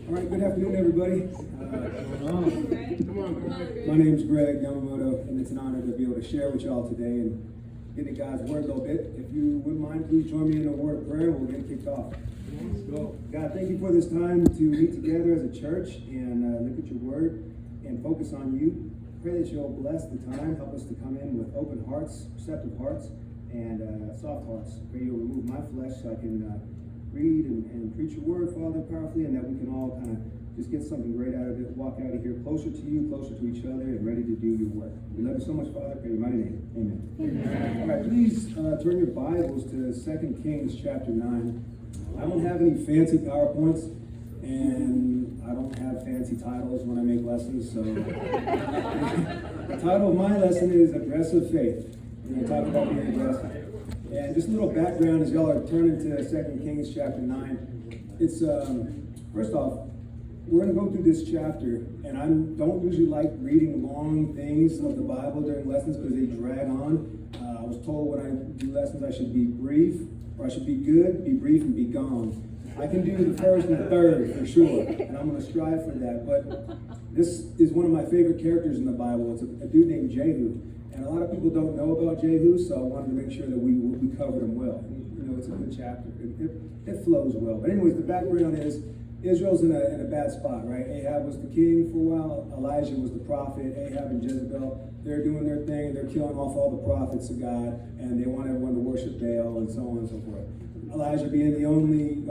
All right, good afternoon, everybody. My name's Greg Yamamoto, and it's an honor to be able to share with y'all today and get into God's Word a little bit. If you wouldn't mind, please join me in a word of prayer. We'll get kicked off. So, God, thank you for this time to meet together as a church and look at your Word and focus on you. Pray that you'll bless the time. Help us to come in with open hearts, receptive hearts, and soft hearts. Pray you'll remove my flesh so I can read and preach your word, Father, powerfully, and that we can all kind of just get something great out of it, walk out of here closer to you, closer to each other, and ready to do your work. We love you so much, Father. In your mighty name. Amen. Amen. All right, please turn your Bibles to 2 Kings chapter 9. I don't have any fancy PowerPoints, and I don't have fancy titles when I make lessons, so the title of my lesson is Aggressive Faith. We're going to talk about being aggressive. And just a little background as y'all are turning to 2 Kings chapter 9. It's, first off, we're going to go through this chapter, and I don't usually like reading long things of the Bible during lessons because they drag on. I was told when I do lessons I should be brief, or I should be good, be brief, and be gone. I can do the first and the third for sure, and I'm going to strive for that. But this is one of my favorite characters in the Bible. It's a dude named Jehu. And a lot of people don't know about Jehu, so I wanted to make sure that we covered him well. You know, it's a good chapter. It flows well. But anyways, the background is Israel's in a bad spot, right? Ahab was the king for a while. Elijah was the prophet. Ahab and Jezebel, they're doing their thing. They're killing off all the prophets of God, and they want everyone to worship Baal and so on and so forth. Elijah being the only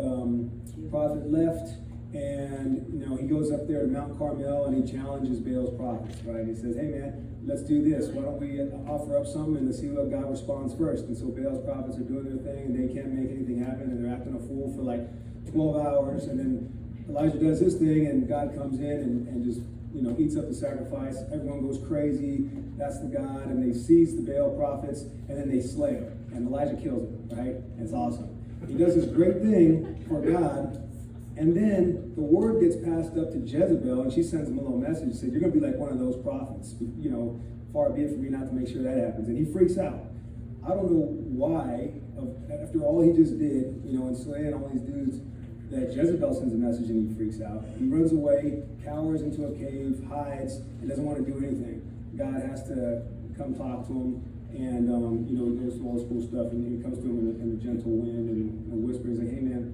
prophet left, and you know, he goes up there to Mount Carmel and he challenges Baal's prophets, right? He says, hey man, let's do this. Why don't we offer up something and see what God responds first? And so Baal's prophets are doing their thing and they can't make anything happen and they're acting a fool for like 12 hours. And then Elijah does his thing and God comes in and just, you know, eats up the sacrifice. Everyone goes crazy. That's the God. And they seize the Baal prophets and then they slay them. And Elijah kills them, right? And it's awesome. He does this great thing for God. And then the word gets passed up to Jezebel, and she sends him a little message and says, you're going to be like one of those prophets. You know, far be it from me not to make sure that happens. And he freaks out. I don't know why, after all he just did, you know, and slaying all these dudes, that Jezebel sends a message and he freaks out. He runs away, cowers into a cave, hides, and doesn't want to do anything. God has to come talk to him, and, you know, he goes through all this cool stuff, and he comes to him in a gentle wind and whispers, like, hey, man,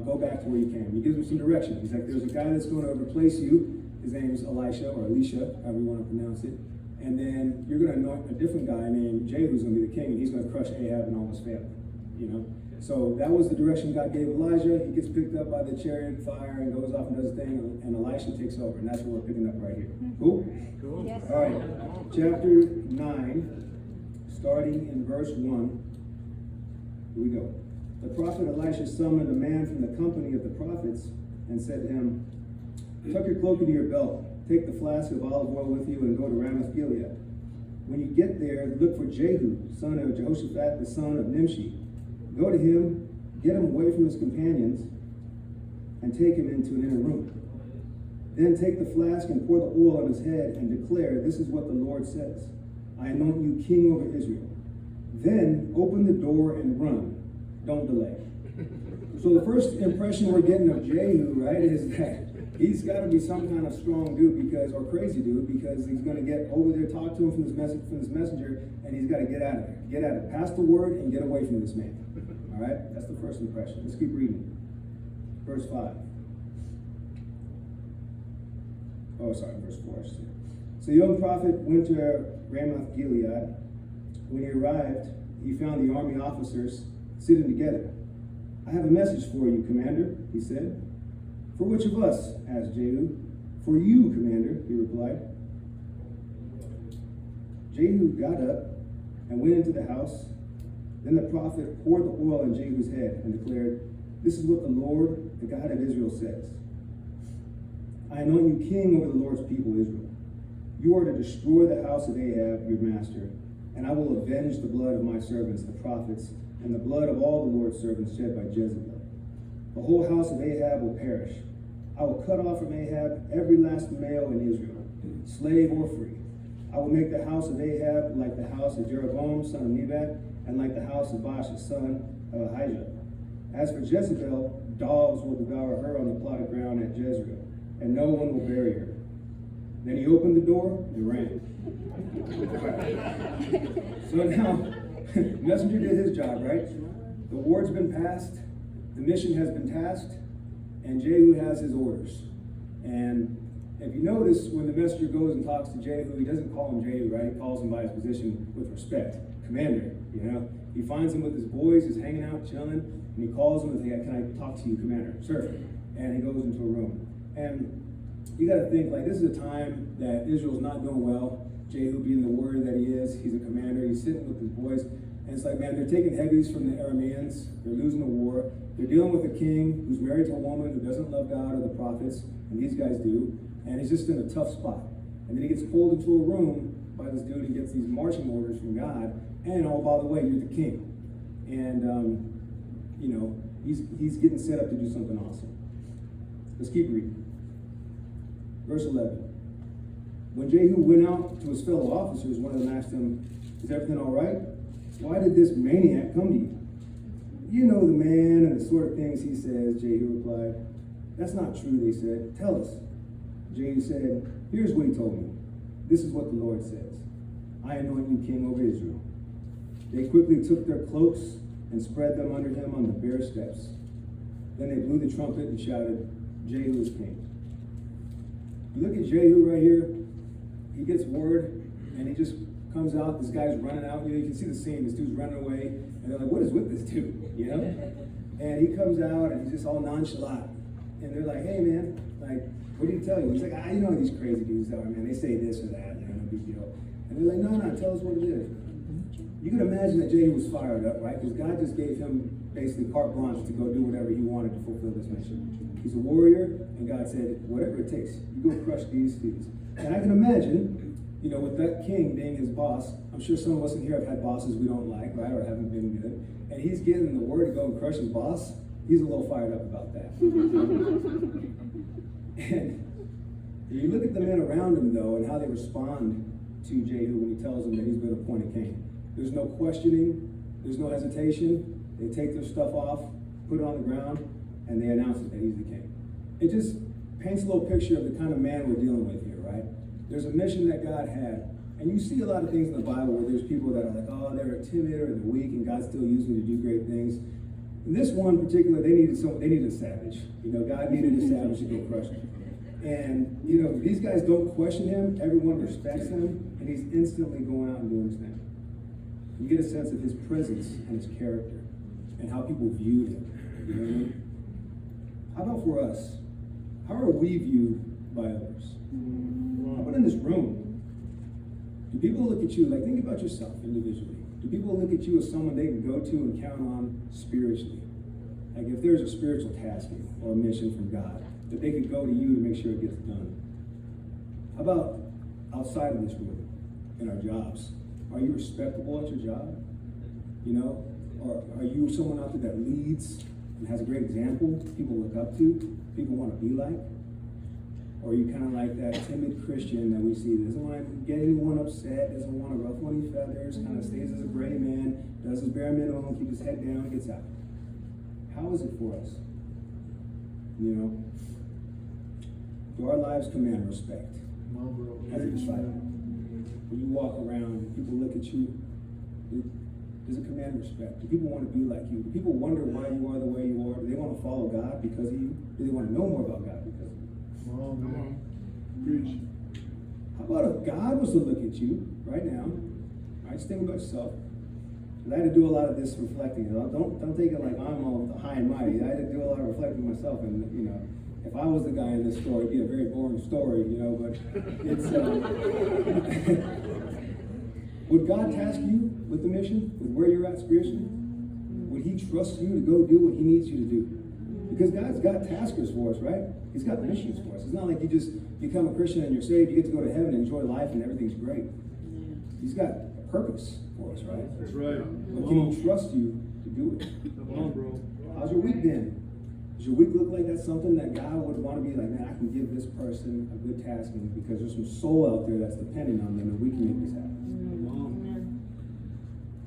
go back to where you came. He gives him some direction. He's like, there's a guy that's going to replace you. His name's Elisha, or Elisha, however you want to pronounce it. And then you're going to anoint a different guy named Jehu, who's going to be the king, and he's going to crush Ahab and all his family. You know? So that was the direction God gave Elijah. He gets picked up by the chariot fire and goes off and does his thing, and Elisha takes over. And that's what we're picking up right here. Cool? Cool. Yes. All right. Chapter 9, starting in verse 1. Here we go. The prophet Elisha summoned a man from the company of the prophets and said to him, tuck your cloak into your belt, take the flask of olive oil with you, and go to Ramoth Gilead. When you get there, look for Jehu, son of Jehoshaphat, the son of Nimshi. Go to him, get him away from his companions, and take him into an inner room. Then take the flask and pour the oil on his head and declare, this is what the Lord says. I anoint you king over Israel. Then open the door and run. Don't delay. So the first impression we're getting of Jehu, right, is that he's got to be some kind of strong dude or crazy dude, because he's going to get over there, talk to him from this messenger, and he's got to get out of there. Get out of it. Pass the word and get away from this man. All right? That's the first impression. Let's keep reading. Verse 5. Oh, sorry, verse 4. So the young prophet went to Ramoth Gilead. When he arrived, he found the army officers sitting together. I have a message for you, Commander, he said. For which of us? Asked Jehu. For you, Commander, he replied. Jehu got up and went into the house. Then the prophet poured the oil on Jehu's head and declared, this is what the Lord, the God of Israel, says. I anoint you king over the Lord's people, Israel. You are to destroy the house of Ahab, your master, and I will avenge the blood of my servants, the prophets, and the blood of all the Lord's servants shed by Jezebel. The whole house of Ahab will perish. I will cut off from Ahab every last male in Israel, slave or free. I will make the house of Ahab like the house of Jeroboam, son of Nebat, and like the house of Baasha, son of Ahijah. As for Jezebel, dogs will devour her on the plot of ground at Jezreel. Israel, and no one will bury her. Then he opened the door and ran. So now, the messenger did his job, right? The word's been passed, the mission has been tasked, and Jehu has his orders. And if you notice, when the messenger goes and talks to Jehu, he doesn't call him Jehu, right? He calls him by his position with respect. Commander, you know? He finds him with his boys, he's hanging out, chilling, and he calls him and says, can I talk to you, Commander? Sir. And he goes into a room. And you gotta think, like, this is a time that Israel's not doing well. Jehu being the warrior that he is, he's a commander, he's sitting with his boys, and it's like, man, they're taking heavies from the Arameans, they're losing the war, they're dealing with a king who's married to a woman who doesn't love God or the prophets, and these guys do, and he's just in a tough spot. And then he gets pulled into a room by this dude, he gets these marching orders from God, and oh, by the way, you're the king. And, you know, he's getting set up to do something awesome. Let's keep reading. Verse 11. When Jehu went out to his fellow officers, one of them asked him, is everything all right? Why did this maniac come to you? You know the man and the sort of things he says, Jehu replied. That's not true, they said. Tell us. Jehu said, here's what he told me. This is what the Lord says. I anoint you king over Israel. They quickly took their cloaks and spread them under him on the bare steps. Then they blew the trumpet and shouted, Jehu is king. You look at Jehu right here, he gets word, and he just comes out, this guy's running out, you know, you can see the scene, this dude's running away, and they're like, what is with this dude, you know? And he comes out, and he's just all nonchalant, and they're like, hey man, like, what did he tell you? He's like, you know these crazy dudes are, man, they say this or that, you know, no big deal. And they're like, no, tell us what it is. You can imagine that Jehu was fired up, right? Because God just gave him basically carte blanche to go do whatever he wanted to fulfill this mission. He's a warrior, and God said, whatever it takes, you go crush these dudes. And I can imagine, you know, with that king being his boss, I'm sure some of us in here have had bosses we don't like, right, or haven't been good, and he's getting the word to go and crush his boss, he's a little fired up about that. And you look at the men around him, though, and how they respond to Jehu when he tells them that he's been appointed king. There's no questioning, there's no hesitation. They take their stuff off, put it on the ground, and they announce it that he's the king. It just paints a little picture of the kind of man we're dealing with here, right? There's a mission that God had, and you see a lot of things in the Bible where there's people that are like, oh, they're timid or they're weak, and God's still using them to do great things. In this one in particular, they needed a savage. You know, God needed a savage to go crush him. And, you know, these guys don't question him, everyone respects him, and he's instantly going out and doing his thing. You get a sense of his presence and his character and how people viewed him. You know what I mean? How about for us? How are we viewed by others? How about in this room? Do people look at you, like, think about yourself individually. Do people look at you as someone they can go to and count on spiritually? Like if there's a spiritual tasking or a mission from God, that they could go to you to make sure it gets done. How about outside of this room, in our jobs? Are you respectable at your job? You know? Or are you someone out there that leads and has a great example people look up to, people want to be like? Or are you kind of like that timid Christian that we see, doesn't want to get anyone upset, doesn't want to ruffle any feathers, kind of stays as a gray man, does his bare minimum, keeps his head down, and gets out? How is it for us? You know? Do our lives command respect? As a disciple, when you walk around, people look at you, does it command respect? Do people want to be like you? Do people wonder why you are the way you are? Do they want to follow God because of you? Do they want to know more about God because of you? Preach. How about if God was to look at you right now? All right, just think about yourself. I had to do a lot of this reflecting. Don't take it like I'm all high and mighty. I had to do a lot of reflecting myself, and you know, if I was the guy in this story, it'd be a very boring story, you know. But it's would God task you with the mission, with where you're at spiritually? Would He trust you to go do what He needs you to do? Because God's got taskers for us, right? He's got missions for us. It's not like you just become a Christian and you're saved, you get to go to heaven and enjoy life and everything's great. He's got a purpose for us, right? That's right. But can He trust you to do it? Come on, bro. How's your week been? Does your week look like that's something that God would want to be like, man, I can give this person a good task because there's some soul out there that's depending on them and we can make this happen.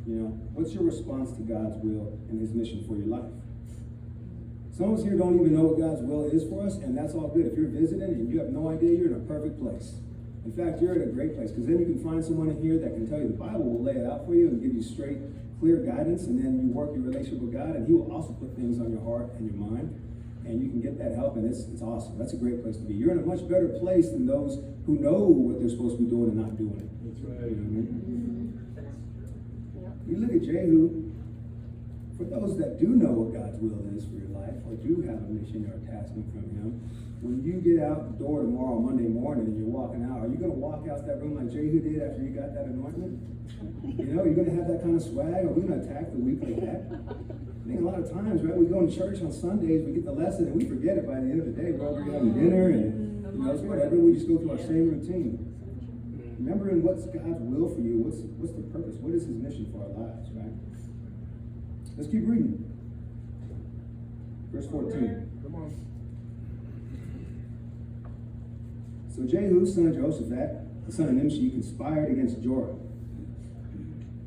You know, what's your response to God's will and His mission for your life? Some of us here don't even know what God's will is for us, and that's all good. If you're visiting and you have no idea, you're in a perfect place. In fact, you're in a great place, because then you can find someone in here that can tell you the Bible will lay it out for you and give you straight, clear guidance, and then you work your relationship with God, and He will also put things on your heart and your mind, and you can get that help, and it's awesome. That's a great place to be. You're in a much better place than those who know what they're supposed to be doing and not doing it. That's right. You know what I mean? You look at Jehu. For those that do know what God's will is for your life, or do have a mission or a task from Him, when you get out the door tomorrow, Monday morning, and you're walking out, are you going to walk out that room like Jehu did after you got that anointment? You know, you're going to have that kind of swag, or we're going to attack the week like that? I think a lot of times, right, we go to church on Sundays, we get the lesson, and we forget it by the end of the day. We're over here having dinner, and it's whatever. We just go through our same routine. Remembering what's God's will for you, what's the purpose, what is His mission for our lives, right? Let's keep reading. Verse 14. Come on. So Jehu, son of Jehoshaphat, the son of Nimshi, conspired against Joram.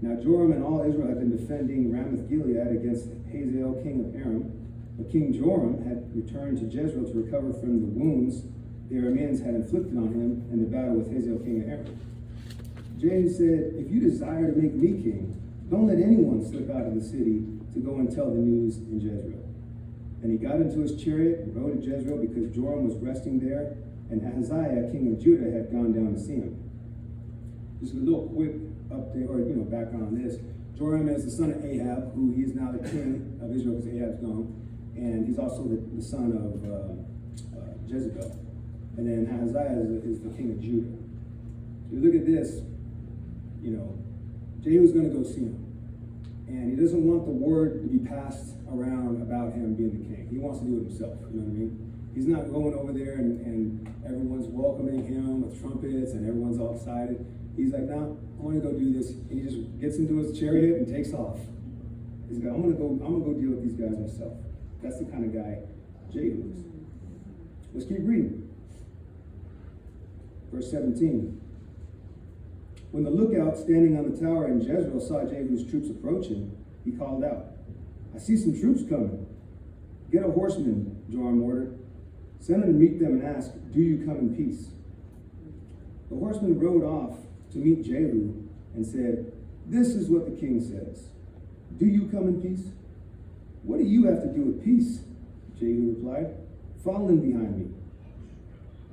Now Joram and all Israel had been defending Ramoth-Gilead against Jehu king of Aram. But King Joram had returned to Jezreel to recover from the wounds the Arameans had inflicted on him in the battle with Jehu king of Aram. Jehu said, "If you desire to make me king, don't let anyone slip out of the city to go and tell the news in Jezreel." And he got into his chariot and rode to Jezreel, because Joram was resting there, and Ahaziah, king of Judah, had gone down to see him. Just a little quick update, or background on this. Joram is the son of Ahab, who he is now the king of Israel, because Ahab's gone, and he's also the son of Jezebel. And then Ahaziah is the king of Judah. So you look at this, Jehu's going to go see him. And he doesn't want the word to be passed around about him being the king. He wants to do it himself, you know what I mean? He's not going over there and everyone's welcoming him with trumpets and everyone's all excited. He's like, "No, I want to go do this." And he just gets into his chariot and takes off. He's like, I'm gonna go deal with these guys myself. That's the kind of guy Jehu is. Let's keep reading. Verse 17. When the lookout standing on the tower in Jezreel saw Jehu's troops approaching, he called out, "I see some troops coming. Get a horseman," Joram ordered. "Send him to meet them and ask, 'Do you come in peace?'" The horseman rode off to meet Jehu and said, "This is what the king says. Do you come in peace?" "What do you have to do with peace?" Jehu replied. "Fall in behind me."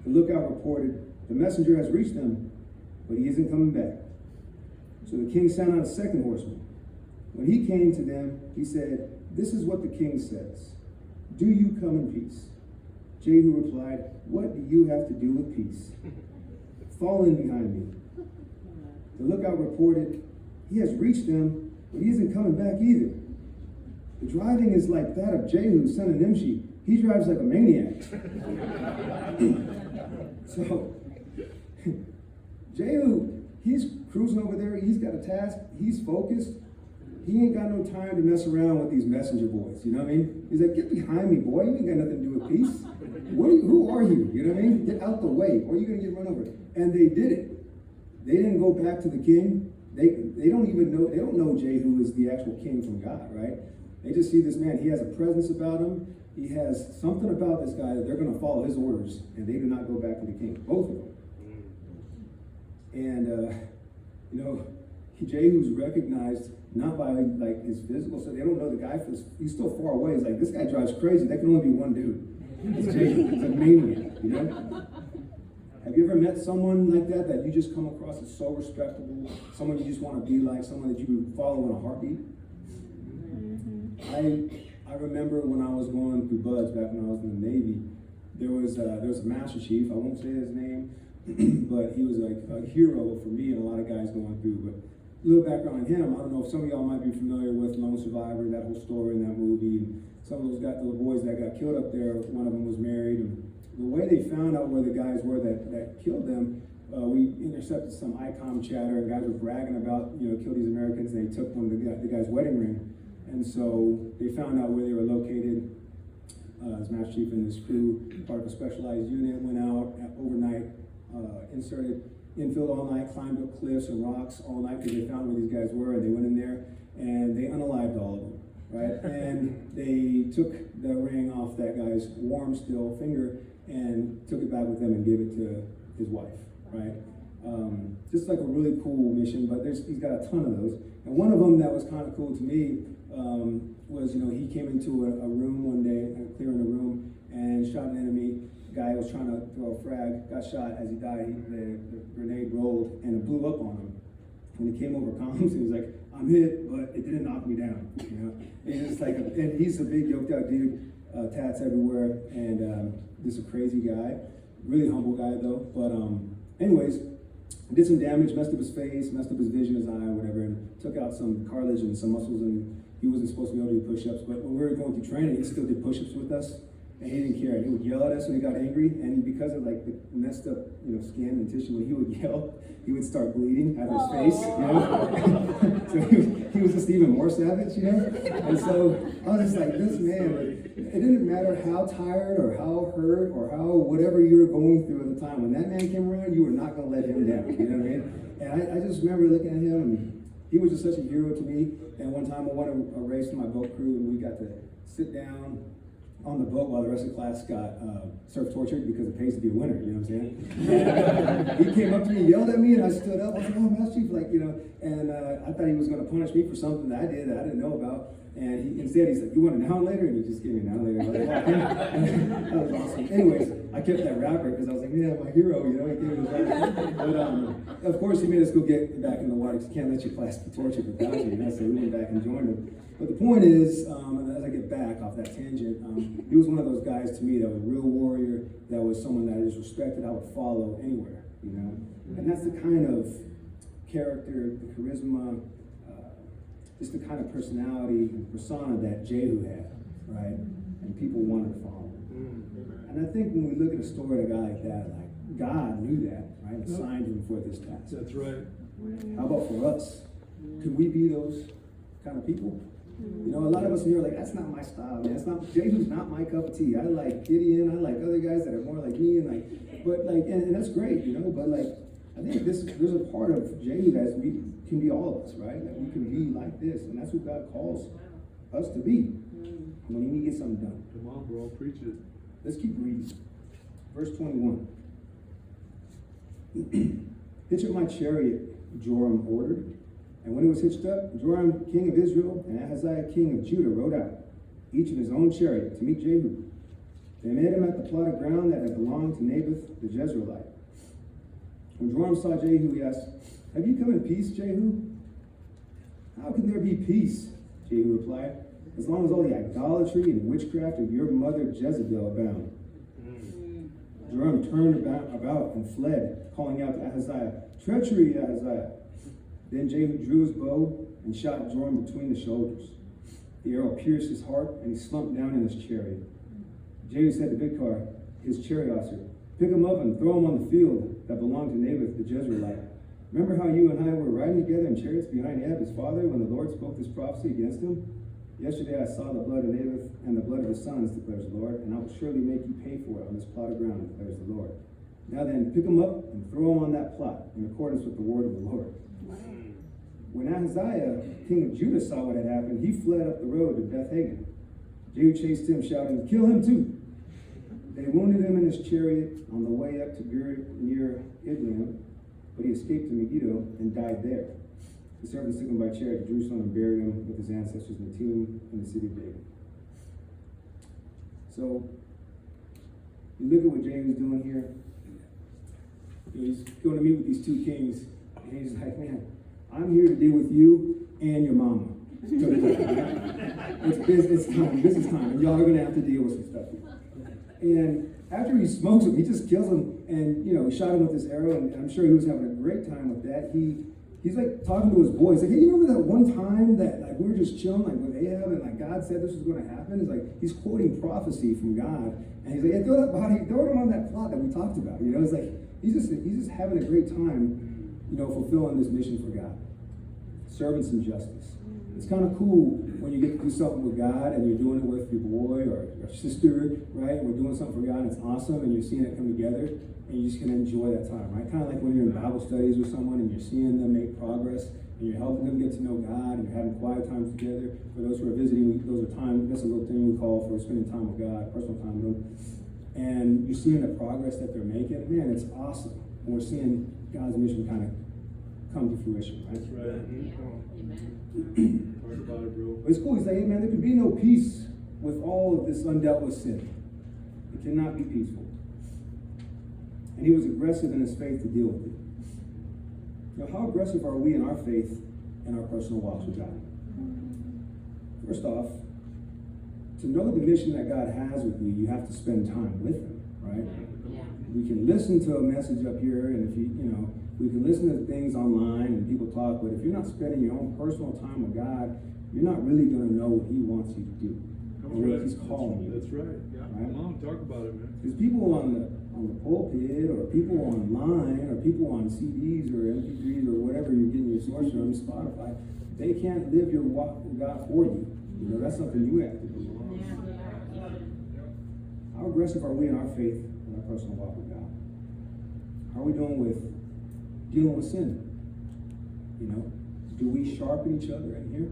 The lookout reported, "The messenger has reached them, but he isn't coming back." So the king sent out a second horseman. When he came to them, he said, "This is what the king says. Do you come in peace?" Jehu replied, "What do you have to do with peace? Fall in behind me." The lookout reported, "He has reached them, but he isn't coming back either. The driving is like that of Jehu, son of Nimshi. He drives like a maniac." So, Jehu, he's cruising over there. He's got a task. He's focused. He ain't got no time to mess around with these messenger boys. You know what I mean? He's like, "Get behind me, boy. You ain't got nothing to do with peace. Who are you? You know what I mean? Get out the way, or you're going to get run over." And they did it. They didn't go back to the king. They don't even know. They don't know Jehu is the actual king from God, right? They just see this man. He has a presence about him. He has something about this guy that they're going to follow his orders, and they do not go back to the king. Both of them. And Jehu's recognized not by like his physical, so they don't know the guy. He's still far away. It's like, this guy drives crazy. There can only be one dude. It's Jehu. It's a maniac. You know. Have you ever met someone like that you just come across as so respectable, someone you just want to be like, someone that you would follow in a heartbeat? I remember when I was going through buds back when I was in the Navy, there was a master chief. I won't say his name, but he was like a hero for me and a lot of guys going through. But a little background on him, I don't know if some of y'all might be familiar with Lone Survivor, that whole story in that movie. And some of those the boys that got killed up there, one of them was married. And the way they found out where the guys were that killed them, we intercepted some ICOM chatter, and guys were bragging about, kill these Americans, and they took the guy's wedding ring. And so they found out where they were located. His master chief and his crew, part of a specialized unit, went out overnight, infilled all night, climbed up cliffs and rocks all night because they found where these guys were, and they went in there and they unalived all of them. right? And they took the ring off that guy's warm still finger and took it back with them and gave it to his wife, right? Just like a really cool mission, but he's got a ton of those. And one of them that was kind of cool to me was, he came into a room one day, clearing a room, and shot an enemy. The guy was trying to throw a frag, got shot. As he died, the grenade rolled and it blew up on him. When he came over comms, he was like, "I'm hit, but it didn't knock me down." And it's like, and he's a big yoked out dude, tats everywhere, and just a crazy guy, really humble guy though. But anyways, did some damage, messed up his face, messed up his vision, his eye, whatever, and took out some cartilage and some muscles, and he wasn't supposed to be able to do push-ups. But when we were going through training, he still did push-ups with us. And he didn't care. He would yell at us when he got angry, and because of like the messed up, skin and tissue, when he would yell, he would start bleeding out of his face, So he was just even more savage, And so I was just like, this man, it didn't matter how tired or how hurt or how whatever you were going through at the time. When that man came around, you were not going to let him down. You know what I mean? And I just remember looking at him, and he was just such a hero to me. And one time I won a race with my boat crew, and we got to sit down on the boat while the rest of the class got surf tortured because it pays to be a winner, you know what I'm saying? And, he came up to me, yelled at me, and I stood up. I was like, "Oh, Master Chief," and I thought he was going to punish me for something that I did that I didn't know about. And instead he's like, "You want an hour later?" And he just gave me an hour later. I was like, that was awesome. Anyways, I kept that rapper because I was like, "Yeah, my hero," he gave me his rapper. But of course, he made us go get back in the water because you can't let your class be tortured without you. So we went back and joined him. But the point is, and as I get back off that tangent, he was one of those guys to me that was a real warrior, that was someone that I just respected, I would follow anywhere, And that's the kind of character, the charisma, just the kind of personality and persona that Jehu had, right? And people wanted to follow him. And I think when we look at a story of a guy like that, like God knew that, right? And assigned him for this task. That's right. How about for us? Could we be those kind of people? A lot of us here are like, that's not my style, man. Jehu's not my cup of tea. I like Gideon, I like other guys that are more like me, and that's great, but I think there's a part of Jehu that we can be all of us, right? That we can be like this, and that's who God calls us to be when we get something done. Come on, bro, preach it. Let's keep reading. Verse 21. "Hitch up my chariot," Joram ordered. And when it was hitched up, Jehu King of Israel and Ahaziah King of Judah rode out, each in his own chariot, to meet Jehu. They met him at the plot of ground that had belonged to Naboth the Jezreelite. When Joram saw Jehu, he asked, "Have you come in peace, Jehu?" "How can there be peace?" Jehu replied, "as long as all the idolatry and witchcraft of your mother Jezebel abound." Joram turned about and fled, calling out to Ahaziah, "Treachery, Ahaziah!" Then Jehu drew his bow and shot Joram between the shoulders. The arrow pierced his heart, and he slumped down in his chariot. Jehu said to Bidkar, his chariot officer, "Pick him up and throw him on the field that belonged to Naboth the Jezreelite. Remember how you and I were riding together in chariots behind Ahab his father when the Lord spoke this prophecy against him? Yesterday I saw the blood of Naboth and the blood of his sons, declares the Lord, and I will surely make you pay for it on this plot of ground, declares the Lord. Now then, pick him up and throw him on that plot, in accordance with the word of the Lord." When Ahaziah, king of Judah, saw what had happened, he fled up the road to Beth-Hagen. Jehu chased him, shouting, "Kill him too!" They wounded him in his chariot on the way up to near Idlim, but he escaped to Megiddo and died there. The servants took him by chariot to Jerusalem and buried him with his ancestors in the tomb in the city of David. So, you look at what Jehu's doing here. He's going to meet with these two kings, and he's like, "Man, I'm here to deal with you and your mama. It's business time, and y'all are going to have to deal with some stuff." And after he smokes him, he just kills him, and he shot him with this arrow, and I'm sure he was having a great time with that. He's like talking to his boys, like, "Hey, you remember that one time that we were just chilling with Ahab, and God said this was going to happen?" It's like he's quoting prophecy from God, and he's like, "Yeah, throw that body, throw him on that plot that we talked about." It's like he's just having a great time, fulfilling this mission for God. Service and justice. It's kind of cool when you get to do something with God and you're doing it with your boy or your sister, right? And we're doing something for God and it's awesome and you're seeing it come together and you're just going to enjoy that time, right? Kind of like when you're in Bible studies with someone and you're seeing them make progress and you're helping them get to know God, and you're having quiet times together. For those who are visiting, those are time, that's a little thing we call for spending time with God, personal time with them. And you're seeing the progress that they're making. Man, it's awesome. And we're seeing God's mission kind of come to fruition, right? That's right. Amen. Talk about it, bro. But it's cool. He's like, hey, man, there can be no peace with all of this undealt with sin. It cannot be peaceful. And he was aggressive in his faith to deal with it. Now, how aggressive are we in our faith and our personal walks with God? First off, to know the mission that God has with you, you have to spend time with him, right? Yeah. We can listen to a message up here, and if we can listen to things online and people talk, but if you're not spending your own personal time with God, you're not really going to know what he wants you to do, or what he's calling you. That's right. Yeah. Right? Come on, talk about it, man. Because people on the pulpit, or people online, or people on CDs or MP3s or whatever you're getting your source from, Spotify, they can't live your walk with God for you. You know, that's something you have to do. How aggressive are we in our faith and our personal walk with God? How are we doing with dealing with sin? You know, do we sharpen each other in here?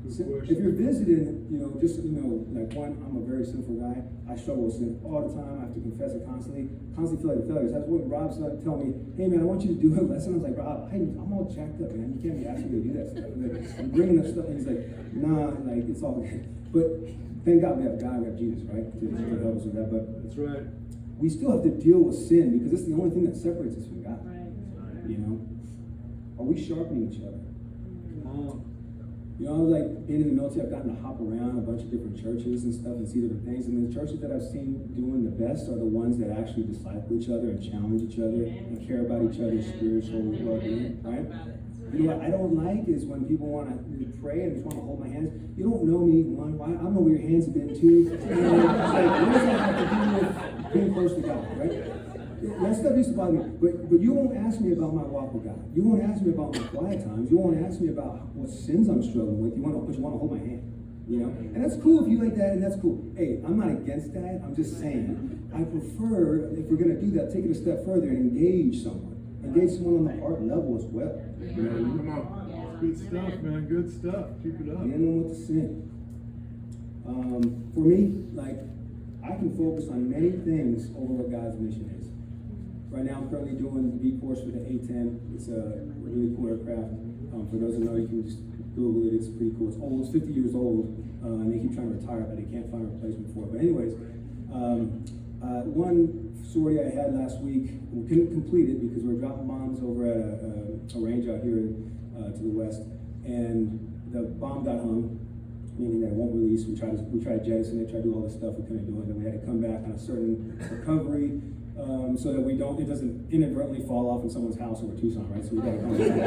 If you're visiting, just like I'm a very sinful guy. I struggle with sin all the time. I have to confess it constantly feel like a failure. That's what Rob started telling me, hey man, I want you to do a lesson. I was like, Rob, I'm all jacked up, man. You can't be asking me to do that stuff. I'm bringing up stuff, and he's like, nah, like it's all good. But thank God we have God, we have Jesus, right? To help us with that. But that's right. We still have to deal with sin because it's the only thing that separates us from God. Right. You know, are we sharpening each other? Come on. Like being in the military, I've gotten to hop around a bunch of different churches and stuff and see different things. And the churches that I've seen doing the best are the ones that actually disciple each other and challenge each other and care about each other's spiritual well-being, right? You know what I don't like is when people want to pray and just want to hold my hands. You don't know me, one. I don't know where your hands have been too. It's like, what does that have to do with being close to God, right? That stuff used to bother me. But you won't ask me about my walk with God. You won't ask me about my quiet times. You won't ask me about what sins I'm struggling with. But you want to hold my hand. You know? And that's cool if you like that, and that's cool. Hey, I'm not against that. I'm just saying, I prefer, if we're going to do that, take it a step further and engage someone. Engage someone on the heart level as well. You know, come on. Good stuff, man. Good stuff. Keep it up. Dealing with the sin. For me, I can focus on many things over what God's mission is. Right now, I'm currently doing the V course for the A-10. It's a really cool aircraft. For those who know, you can just Google it. It's pretty cool. It's old. It's 50 years old, and they keep trying to retire it, but they can't find a replacement for it. But anyways, one sortie I had last week, we couldn't complete it because we were dropping bombs over at a range out here to the west, and the bomb got hung, meaning that it won't release. We tried to jettison it, tried to do all this stuff. We couldn't do it. Then we had to come back on a certain recovery. So that it doesn't inadvertently fall off in someone's house over Tucson, right? So we got to come back.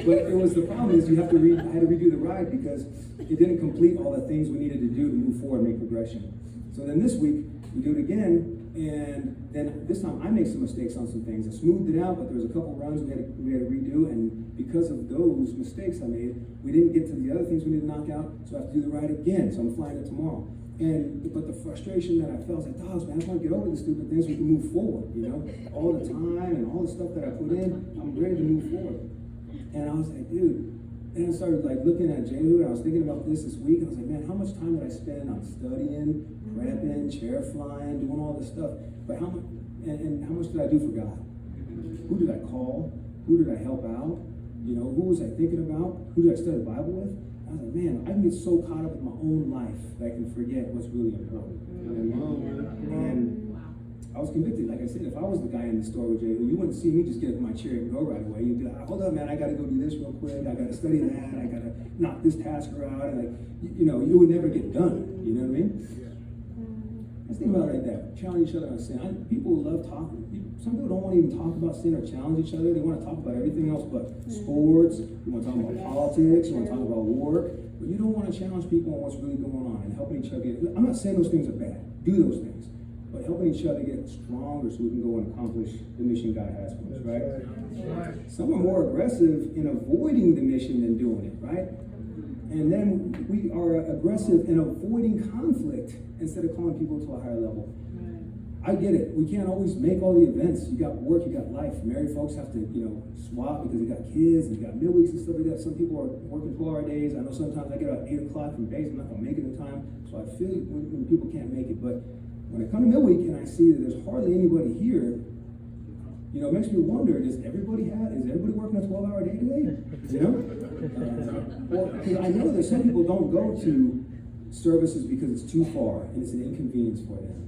But the problem is I had to redo the ride because it didn't complete all the things we needed to do to move forward and make progression. So then this week, we do it again, and then this time I made some mistakes on some things. I smoothed it out, but there was a couple runs we had to redo, and because of those mistakes I made, we didn't get to the other things we need to knock out, so I have to do the ride again, so I'm flying it tomorrow. But the frustration that I felt, I was like, dogs, man, I just want to get over the stupid things so we can move forward, all the time and all the stuff that I put in, I'm ready to move forward. And I was like, dude, and I started looking at Jehu, and I was thinking about this week, and I was like, man, how much time did I spend on studying, prepping, chair flying, doing all this stuff? But how much, and how much did I do for God? Who did I call? Who did I help out? Who was I thinking about? Who did I study the Bible with? I was like, man, I can get so caught up in my own life that I can forget what's really important. And I was convicted. Like I said, if I was the guy in the store with Jehu, you wouldn't see me just get up in my chair and go right away. You'd be like, hold up, man, I got to go do this real quick. I got to study that. I got to knock this task out. And you would never get done. You know what I mean? Let's think about it like that. Challenge each other on sin. People love talking. Some people don't want to even talk about sin or challenge each other. They want to talk about everything else but sports. You want to talk about politics. You want to talk about work. But you don't want to challenge people on what's really going on and helping each other get. I'm not saying those things are bad. Do those things. But helping each other get stronger so we can go and accomplish the mission God has for us, right? Some are more aggressive in avoiding the mission than doing it, right? And then we are aggressive in avoiding conflict instead of calling people to a higher level. I get it. We can't always make all the events. You got work, you got life. Married folks have to, swap because they got kids and you got midweeks and stuff like that. Some people are working 12-hour days. I know sometimes I get out at 8 o'clock from days. I'm not going to make it in time. So I feel when people can't make it. But when I come to midweek and I see that there's hardly anybody here, it makes me wonder, is everybody working a 12-hour day today? Because I know that some people don't go to services because it's too far and it's an inconvenience for them.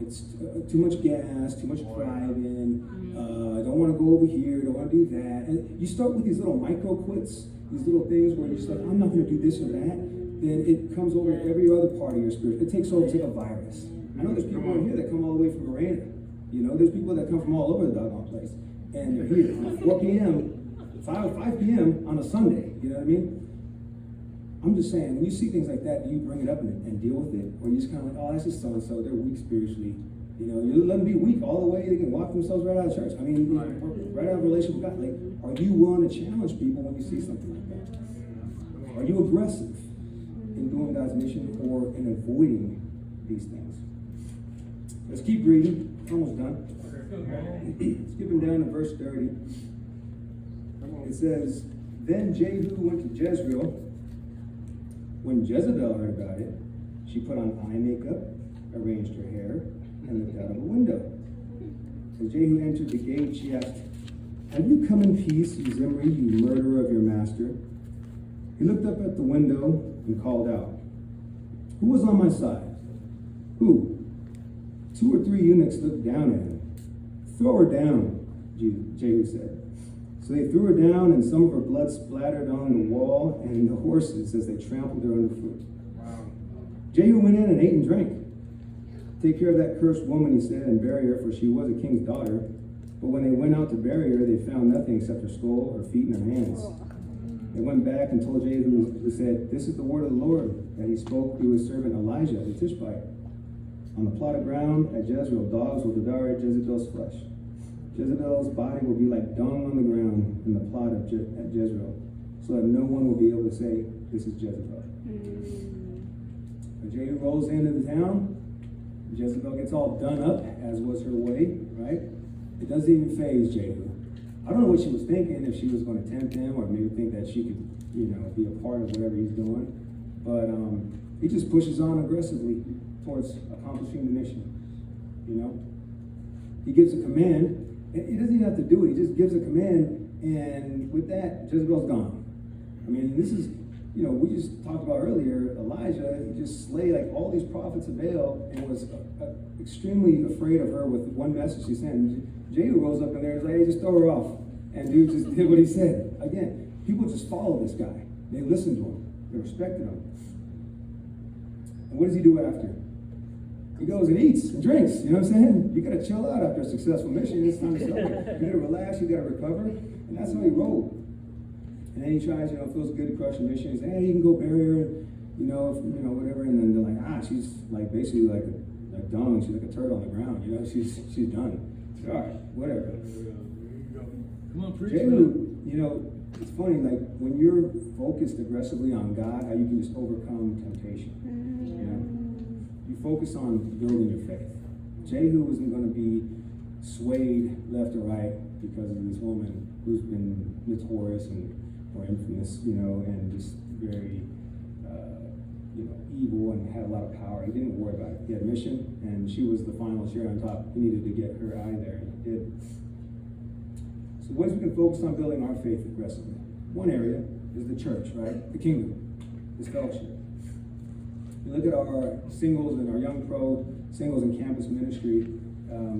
It's too much gas, too much driving, don't want to go over here, don't want to do that. And you start with these little micro quits, these little things where you're just like, I'm not going to do this or that. Then it comes over to every other part of your spirit. It takes over, it's like a virus. I know there's people in here that come all the way from Marina. There's people that come from all over the doggone place. And they're here at 4 p.m., 5 p.m. on a Sunday. You know what I mean? I'm just saying, when you see things like that, do you bring it up and deal with it? Or you just kind of like, oh, that's just so-and-so, they're weak spiritually. You let them be weak all the way, they can walk themselves right out of church. I mean, right out of a relationship with God. Like, are you willing to challenge people when you see something like that? Are you aggressive in doing God's mission or in avoiding these things? Let's keep reading. Almost done. Skipping down to verse 30. It says, Then Jehu went to Jezreel. When Jezebel heard about it, she put on eye makeup, arranged her hair, and looked out of a window. As Jehu entered the gate, she asked, Have you come in peace, you Zimri, you murderer of your master? He looked up at the window and called out, Who was on my side? Who? 2 or 3 eunuchs looked down at him. Throw her down, Jehu said. So they threw her down, and some of her blood splattered on the wall and the horses as they trampled her underfoot. Wow. Jehu went in and ate and drank. Take care of that cursed woman, he said, and bury her, for she was a king's daughter. But when they went out to bury her, they found nothing except her skull, her feet, and her hands. They went back and told Jehu, who said, This is the word of the Lord that he spoke through his servant Elijah the Tishbite. On the plot of ground at Jezreel, dogs will devour Jezebel's flesh. Jezebel's body will be like dung on the ground in the plot at Jezreel, so that no one will be able to say, This is Jezebel. When Jehu rolls into the town, Jezebel gets all done up, as was her way, right? It doesn't even faze Jehu. I don't know what she was thinking, if she was going to tempt him, or maybe think that she could, be a part of whatever he's doing. But he just pushes on aggressively towards accomplishing the mission, He gives a command. He doesn't even have to do it. He just gives a command, and with that, Jezebel's gone. I mean, this is, we just talked about earlier, Elijah, he just slayed like all these prophets of Baal and was extremely afraid of her with one message he sent. Jehu rose up in there and was like, hey, just throw her off. And dude just did what he said. Again, people just follow this guy. They listened to him. They respected him. And what does he do after? He goes and eats and drinks, you know what I'm saying? You gotta chill out after a successful mission. It's time to celebrate. You gotta relax, you gotta recover. And that's how he rolled. And then he tries, feels good to crush the mission. He says, hey, you can go bury her, whatever. And then they're like, she's like basically like dung. She's like a turtle on the ground, she's done. All right, whatever. Come on, preach. Jehu, it's funny, like when you're focused aggressively on God, how you can just overcome temptation. You focus on building your faith. Jehu isn't going to be swayed left or right because of this woman who's been notorious or infamous, and just very, evil and had a lot of power. He didn't worry about it. He had a mission, and she was the final cherry on top. He needed to get her out of there, and he did. So ways we can focus on building our faith aggressively. One area is the church, right? The kingdom, this fellowship. You look at our singles and our young pro singles and campus ministry.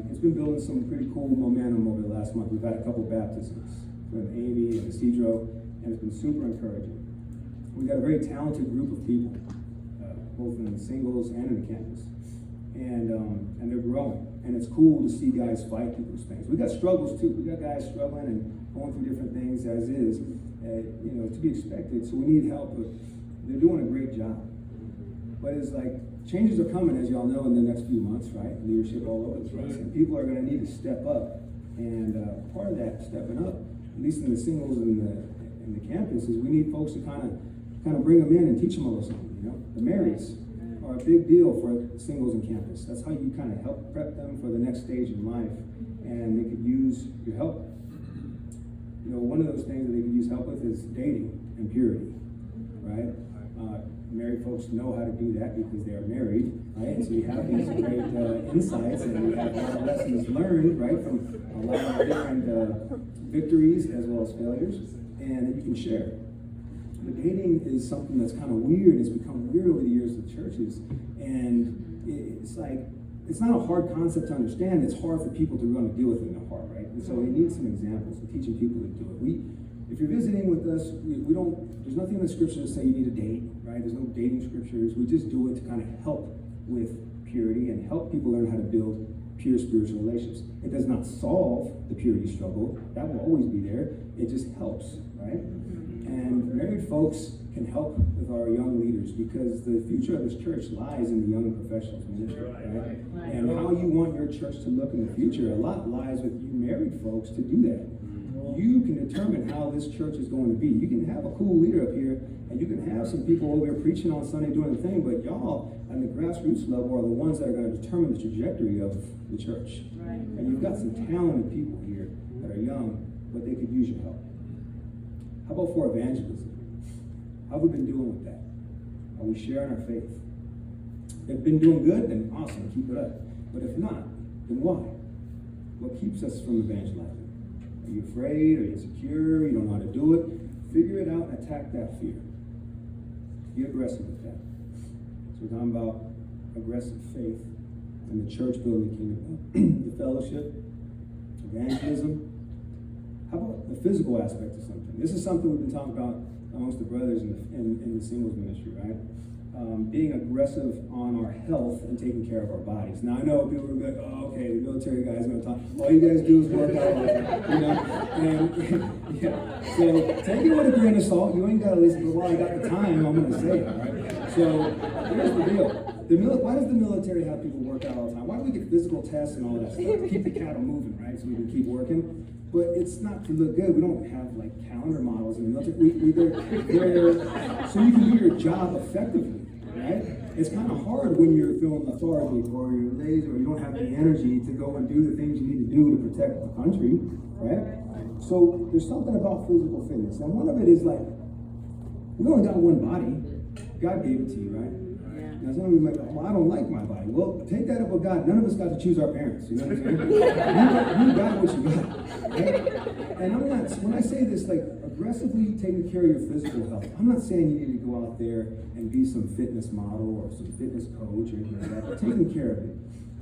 It's been building some pretty cool momentum over the last month. We've had a couple baptisms with Amy and Isidro, and it's been super encouraging. We've got a very talented group of people, both in the singles and in the campus, and they're growing. And it's cool to see guys fight through those things. We got struggles too. We got guys struggling and going through different things as is, to be expected. So we need help, but they're doing a great job. But it's like, changes are coming, as y'all know, in the next few months, right? Leadership all over the place. And people are going to need to step up. And part of that stepping up, at least in the singles and the campus, is we need folks to kind of bring them in and teach them a little something, The Marys are a big deal for singles in campus. That's how you kind of help prep them for the next stage in life, and they could use your help. You know, one of those things that they could use help with is dating and purity, right? Married folks know how to do that because they are married, right? So you have these great insights, and you have a lot of lessons learned, right, from a lot of different victories as well as failures, and that you can share. But dating is something that's kind of weird. It's become weird over the years with churches, and it's like, it's not a hard concept to understand. It's hard for people to really deal with it in their heart, right? And so we need some examples of teaching people to do it. If you're visiting with us, we don't, there's nothing in the scripture to say you need a date, right? There's no dating scriptures. We just do it to kind of help with purity and help people learn how to build pure spiritual relationships. It does not solve the purity struggle. That will always be there. It just helps, right? And married folks can help with our young leaders because the future of this church lies in the young professionals ministry, right? And how you want your church to look in the future, a lot lies with you married folks to do that. You can determine how this church is going to be. You can have a cool leader up here, and you can have some people over here preaching on Sunday doing the thing, but y'all on the grassroots level are the ones that are going to determine the trajectory of the church. Right. And you've got some talented people here that are young, but they could use your help. How about for evangelism? How have we been doing with that? Are we sharing our faith? If we've been doing good, then awesome, keep it up. But if not, then why? What keeps us from evangelizing? Are you afraid? Are you insecure? You don't know how to do it? Figure it out and attack that fear. Be aggressive with that. So we're talking about aggressive faith and the church building the kingdom, the fellowship, evangelism. How about the physical aspect of something? This is something we've been talking about amongst the brothers in the singles ministry, right? Being aggressive on our health and taking care of our bodies. Now I know people are like, oh, okay, the military guy's gonna talk. All you guys do is work out all the time, you know? And yeah. So take it with a grain of salt. You ain't gotta listen, but while I got the time, I'm gonna say it, right? So here's the deal. Why does the military have people work out all the time? Why do we get physical tests and all that stuff to keep the cattle moving, right? So we can keep working. But it's not to look good. We don't have like calendar models in the military. They're so you can do your job effectively, right? It's kind of hard when you're feeling lethargic or you're lazy or you don't have the energy to go and do the things you need to do to protect the country, right? So there's something about physical fitness. And one of it is like, we only got one body. God gave it to you, right? Now some of you might go, well, I don't like my body. Well, take that up with God. None of us got to choose our parents. You know what I'm saying? you got what you got. Right? And I'm not, when I say this, like aggressively taking care of your physical health, I'm not saying you need to go out there and be some fitness model or some fitness coach or anything like that, but taking care of it.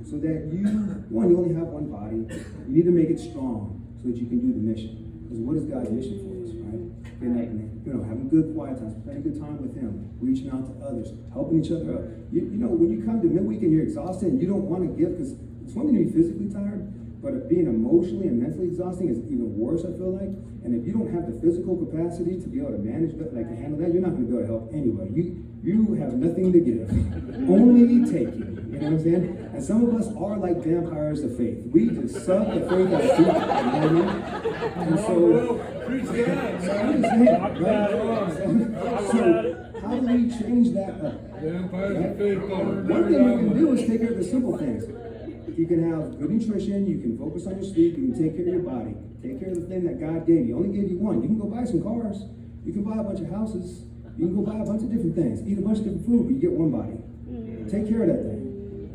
So that you only have one body. You need to make it strong so that you can do the mission. Because what is God's mission for us, right? Having good quiet time, spending good time with Him, reaching out to others, helping each other out. You know, when you come to midweek and you're exhausted and you don't want to give, because it's one thing to be physically tired, but being emotionally and mentally exhausting is even worse, I feel like. And if you don't have the physical capacity to be able to manage that, like to handle that, you're not going to be able to help anybody. You have nothing to give, only taking. You know what I'm saying? And some of us are like vampires of faith. We just suck the faith out of people. You know what I mean? And so, how do we change that up? Vampires of faith. One thing you can do is take care of the simple things. You can have good nutrition, you can focus on your sleep, you can take care of your body. Take care of the thing that God gave you. He only gave you one. You can go buy some cars. You can buy a bunch of houses. You can go buy a bunch of different things. Eat a bunch of different food, but you get one body. Take care of that thing.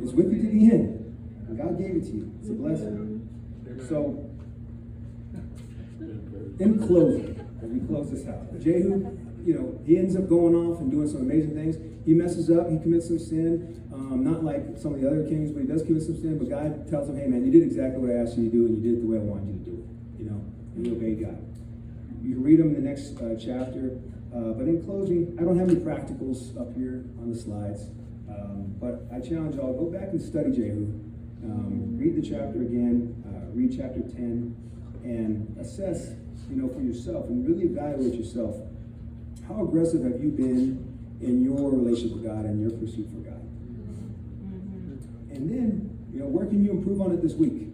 It's with you to the end. And God gave it to you. It's a blessing. So, in closing, as we close this out, Jehu, he ends up going off and doing some amazing things. He messes up, he commits some sin, not like some of the other kings, but he does commit some sin, but God tells him, hey man, you did exactly what I asked you to do, and you did it the way I wanted you to do it, and you obeyed God. You can read them in the next chapter, but in closing, I don't have any practicals up here on the slides, but I challenge y'all, go back and study Jehu, read the chapter again, read chapter 10, and assess, for yourself, and really evaluate yourself. How aggressive have you been in your relationship with God and your pursuit for God? And then, where can you improve on it this week?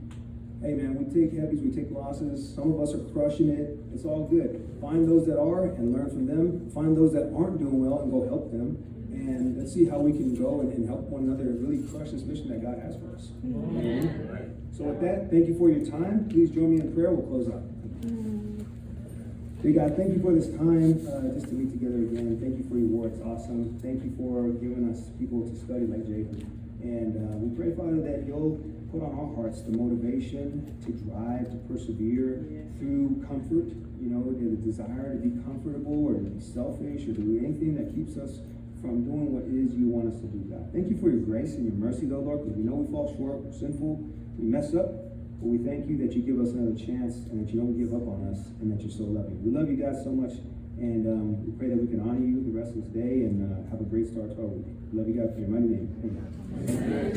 Hey man, we take heavies, we take losses. Some of us are crushing it. It's all good. Find those that are and learn from them. Find those that aren't doing well and go help them. And let's see how we can go and help one another really crush this mission that God has for us. Amen. So with that, thank you for your time. Please join me in prayer. We'll close out. Dear God, thank you for this time just to meet together again. Thank you for your word. It's awesome. Thank you for giving us people to study like Jehu. And we pray, Father, that you'll put on our hearts the motivation to drive, to persevere through comfort, you know, the desire to be comfortable or to be selfish or to do anything that keeps us from doing what it is you want us to do, God. Thank you for your grace and your mercy, though, Lord, because we know we fall short, we're sinful, we mess up, but we thank you that you give us another chance and that you don't give up on us and that you're so loving. We love you guys so much, and we pray that we can honor you the rest of this day and have a great start to our week. We love you guys in your mighty name. Amen.